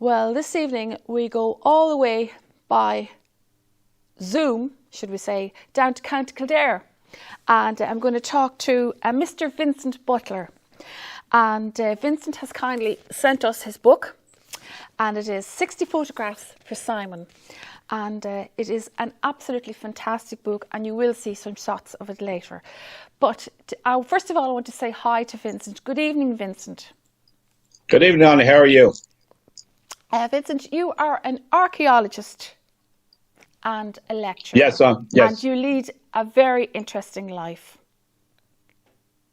Well, this evening we go all the way by Zoom, should we say, down to County Kildare. And I'm going to talk to Mr. Vincent Butler. And Vincent has kindly sent us his book, and it is 60 photographs for Simon. And it is an absolutely fantastic book, and you will see some shots of it later. But first of all, I want to say hi to Vincent. Good evening, Vincent. Good evening, Áine. How are you? Vincent, you are an archaeologist and a lecturer. Yes, yes. And you lead a very interesting life.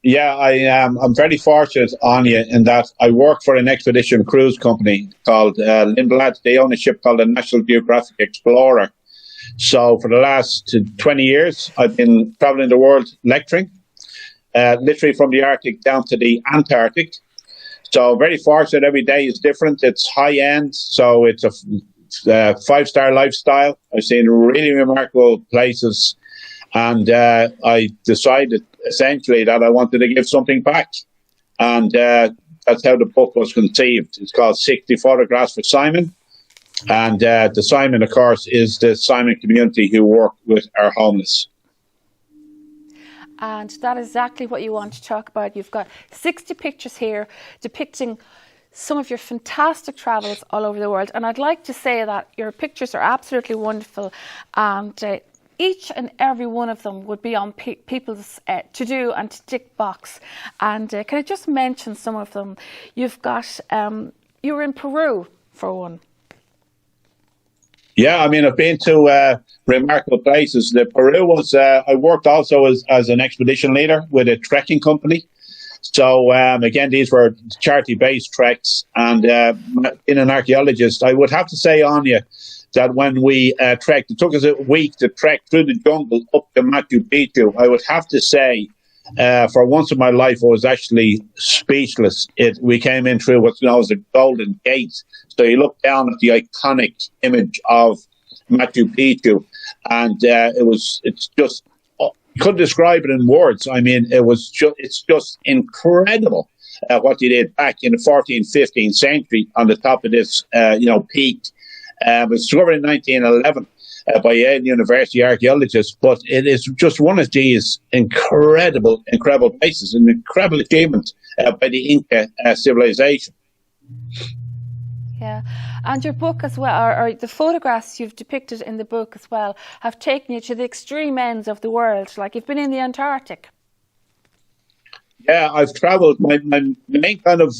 Yeah, I'm very fortunate, Áine, in that I work for an expedition cruise company called Lindblad. They own a ship called the National Geographic Explorer. So for the last 20 years, I've been traveling the world lecturing, literally from the Arctic down to the Antarctic. So very fortunate. Every day is different. It's high end, so it's a 5-star lifestyle. I've seen really remarkable places, and I decided essentially that I wanted to give something back, and that's how the book was conceived. It's called 60 Photographs for Simon, and the Simon, of course, is the Simon community who work with our homeless. And that is exactly what you want to talk about. You've got 60 pictures here depicting some of your fantastic travels all over the world. And I'd like to say that your pictures are absolutely wonderful. And each and every one of them would be on people's to-do and tick box. And can I just mention some of them? You've got, you were in Peru for one. Yeah, I mean, I've been to remarkable places. The Peru was, I worked also as an expedition leader with a trekking company. So, again, these were charity-based treks. And being an archaeologist, I would have to say, Áine, that when we trekked, it took us a week to trek through the jungle up to Machu Picchu. I would have to say, for once in my life, I was actually speechless. We came in through what's known as the Golden Gate. So you look down at the iconic image of Machu Picchu, and it's just, you couldn't describe it in words. I mean, it's just incredible what they did back in the 14th, 15th century on the top of this, peak. It was discovered in 1911 by Aine University archaeologists, but it is just one of these incredible places, an incredible achievement by the Inca civilization. Yeah, and your book as well, or the photographs you've depicted in the book as well, have taken you to the extreme ends of the world. Like you've been in the Antarctic. Yeah, I've travelled. My main kind of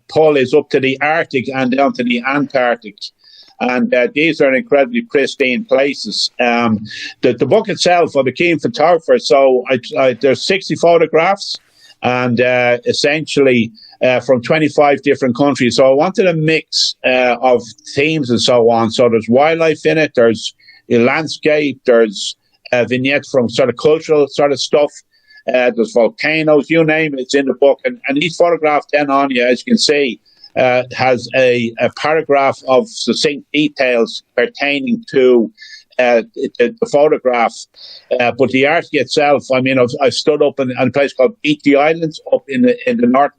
pull is up to the Arctic and down to the Antarctic. And these are incredibly pristine places. The book itself, I'm a keen photographer, so there's 60 photographs, and essentially from 25 different countries. So I wanted a mix of themes and so on. So there's wildlife in it, there's a landscape, there's vignettes from sort of cultural sort of stuff, there's volcanoes, you name it, it's in the book. And each photograph then, Áine, as you can see, has a paragraph of succinct details pertaining to the photograph. But the Arctic itself, I mean, I've stood up in a place called Beatty Islands up in the north,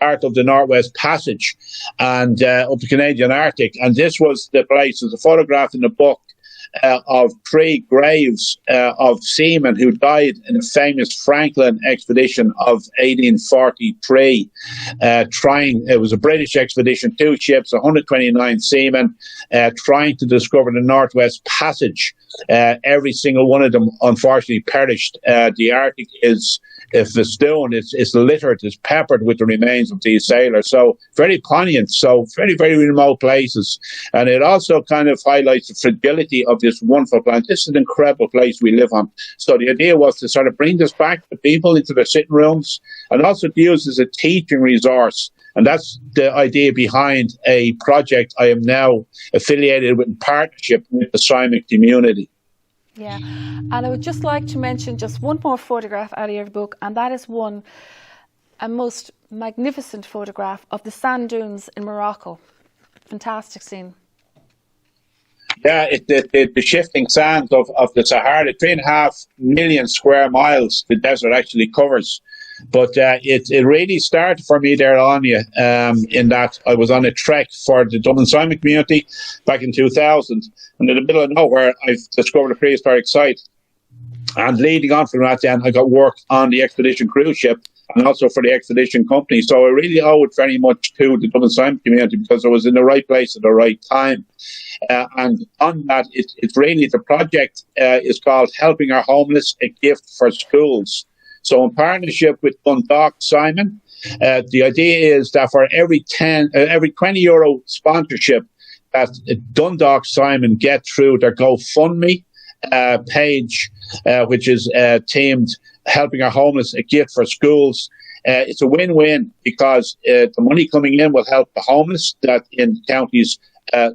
part of the Northwest Passage, and up the Canadian Arctic. And this was the place, there's a photograph in the book of 3 graves of seamen who died in the famous Franklin expedition of 1843. It was a British expedition, 2 ships, 129 seamen, trying to discover the Northwest Passage. Every single one of them, unfortunately, perished. The Arctic is festooned, it's littered, it's peppered with the remains of these sailors. So very poignant, so very, very remote places. And it also kind of highlights the fragility of this wonderful planet. This is an incredible place we live on. So the idea was to sort of bring this back to people into their sitting rooms, and also to use as a teaching resource. And that's the idea behind a project I am now affiliated with in partnership with the Simon community. Yeah, and I would just like to mention just one more photograph out of your book, and that is a most magnificent photograph of the sand dunes in Morocco. Fantastic scene. Yeah, the shifting sands of the Sahara, 3.5 million square miles the desert actually covers. But it really started for me there, Áine, in that I was on a trek for the Dublin Simon community back in 2000. And in the middle of nowhere, I discovered a prehistoric site. And leading on from that, then I got work on the expedition cruise ship and also for the expedition company. So I really owe it very much to the Dublin Simon community because I was in the right place at the right time. And on that, it's really the project is called Helping Our Homeless, a Gift for Schools. So in partnership with Dundalk Simon, the idea is that for every 20 euro sponsorship that Dundalk Simon get through their GoFundMe page, which is themed Helping Our Homeless, a Gift for Schools. It's a win-win because the money coming in will help the homeless that in counties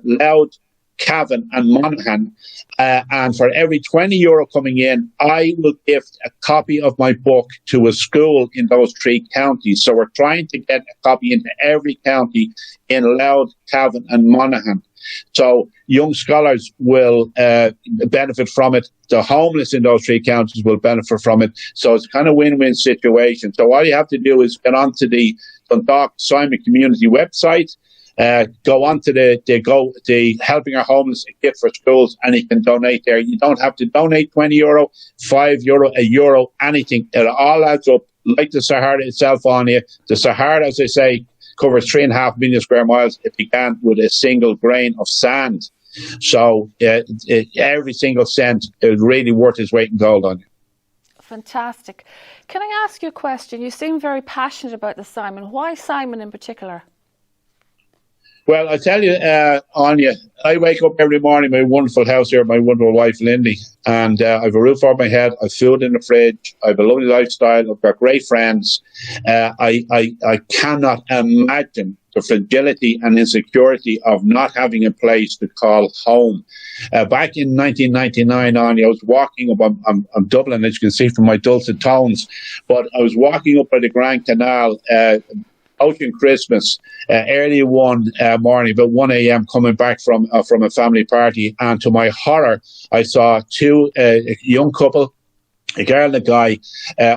Louth, Cavan and Monaghan. And for every 20 euro coming in, I will gift a copy of my book to a school in those three counties. So we're trying to get a copy into every county in Louth, Cavan and Monaghan. So young scholars will benefit from it. The homeless in those three counties will benefit from it. So it's kind of win-win situation. So all you have to do is get onto the Dundalk Simon community website, go onto the Helping Our Homeless, a Gift for Schools, and you can donate there. You don't have to donate 20 euro, 5 euro, a euro, anything. It all adds up. Like the Sahara itself, Áine. The Sahara, as I say, covers 3.5 million square miles. It began with a single grain of sand. So every single cent is really worth its weight in gold on you. Fantastic. Can I ask you a question? You seem very passionate about the Simon. Why Simon in particular? Well, I tell you, Áine, I wake up every morning in my wonderful house here, my wonderful wife, Lindy, and I have a roof over my head, I've food in the fridge, I have a lovely lifestyle, I've got great friends. I cannot imagine the fragility and insecurity of not having a place to call home. Back in 1999, Áine, I was walking up, I'm Dublin, as you can see from my dulcet tones, but I was walking up by the Grand Canal, Ocean Christmas, early one morning, about 1 a.m. coming back from a family party, and to my horror, I saw a young couple, a girl and a guy,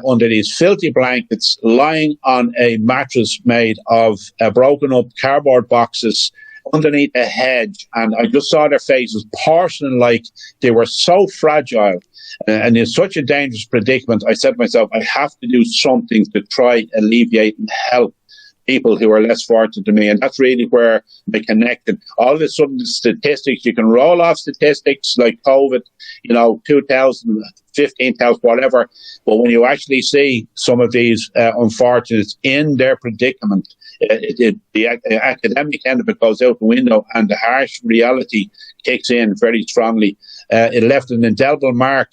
under these filthy blankets, lying on a mattress made of broken up cardboard boxes underneath a hedge, and I just saw their faces, porcelain-like. They were so fragile. And in such a dangerous predicament, I said to myself, I have to do something to try alleviate and help people who are less fortunate than me. And that's really where I connected. All of a sudden, the statistics, you can roll off statistics like COVID, 2,000, 15,000, whatever. But when you actually see some of these unfortunates in their predicament, the academic end of it goes out the window and the harsh reality kicks in very strongly. It left an indelible mark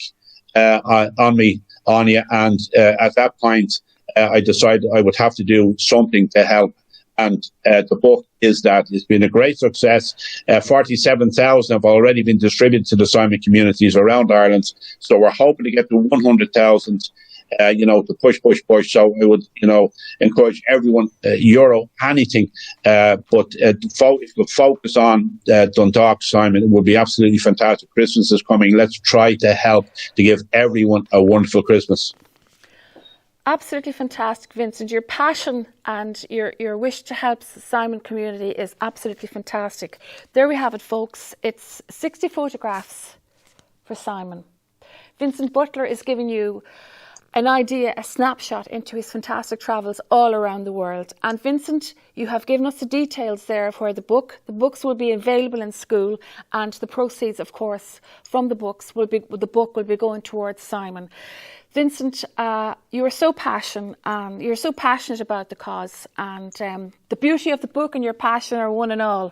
on me, Áine, and at that point, I decided I would have to do something to help. And the book is that. It's been a great success. 47,000 have already been distributed to the Simon communities around Ireland. So we're hoping to get to 100,000, to push. So I would, encourage everyone, euro, anything. But if we focus on Dundalk Simon, it would be absolutely fantastic. Christmas is coming. Let's try to help to give everyone a wonderful Christmas. Absolutely fantastic, Vincent. Your passion and your wish to help the Simon community is absolutely fantastic. There we have it, folks. It's 60 photographs for Simon. Vincent Butler is giving you an idea, a snapshot into his fantastic travels all around the world. And Vincent, you have given us the details there of where the books will be available in school, and the proceeds, of course, from the book will be going towards Simon. Vincent, you are so passionate, you're so passionate about the cause, and the beauty of the book and your passion are one and all,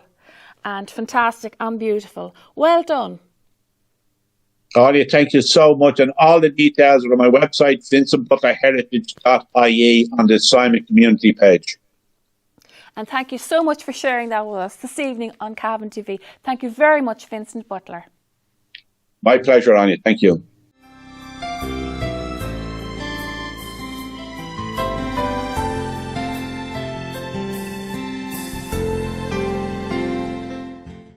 and fantastic and beautiful. Well done. Áine, thank you so much. And all the details are on my website, vincentbutlerheritage.ie, on the Simon community page. And thank you so much for sharing that with us this evening on Cavan TV. Thank you very much, Vincent Butler. My pleasure, Áine. Thank you.